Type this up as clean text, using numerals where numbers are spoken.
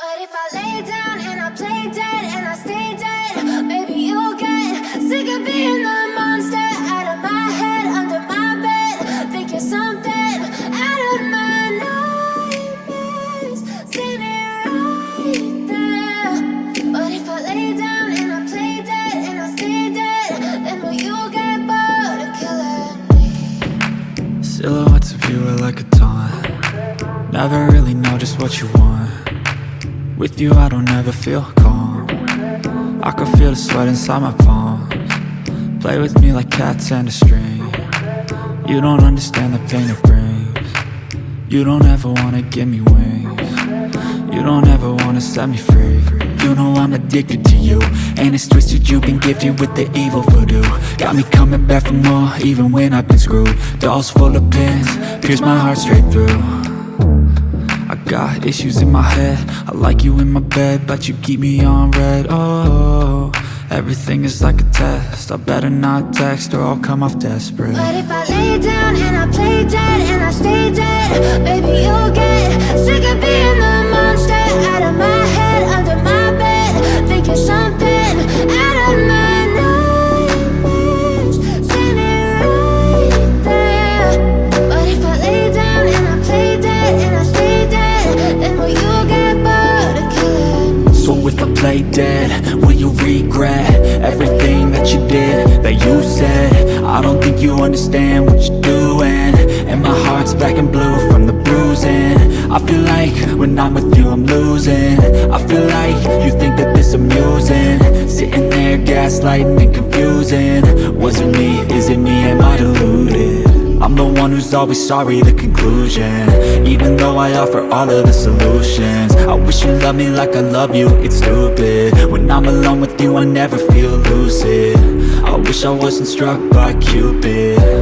But if I lay down and I play dead and I stay dead, maybe you'll get sick of being the monster out of my head, under my bed. Think you're something out of my nightmares, standing right there. But if I lay down and I play dead and I stay dead, then will you get bored of killing me? Silhouettes of you are like a taunt. Never really know just what you want. With you I don't ever feel calm. I can feel the sweat inside my palms. Play with me like cats and a string. You don't understand the pain it brings. You don't ever wanna give me wings. You don't ever wanna set me free. You know I'm addicted to you, and it's twisted, you've been gifted with the evil voodoo. Got me coming back for more, even when I've been screwed. Dolls full of pins, pierce my heart straight through. I got issues in my head, I like you in my bed, but you keep me on red. Oh, everything is like a test, I better not text or I'll come off desperate. But if I lay down and I play dead and I stay dead, maybe you'll get sick of being the monster out of my head, under my bed. Think you're something out of my nightmares, standing right there. But if I lay down and I play dead and I stay dead, then will you get bored of killing me? So if I play dead, will you regret everything that you did, that you said? I don't think you understand what you're doing, and my heart's black and blue from the bruising. I feel like when I'm with you I'm losing. I feel like you think that this amusing, sitting there gaslighting and confusing. Was it me? Is it me? Am I deluded? I'm the one who's always sorry, the conclusion, even though I offer all of the solutions. I wish you loved me like I love you, it's stupid. When I'm alone with you I never feel lucid. I wish I wasn't struck by Cupid.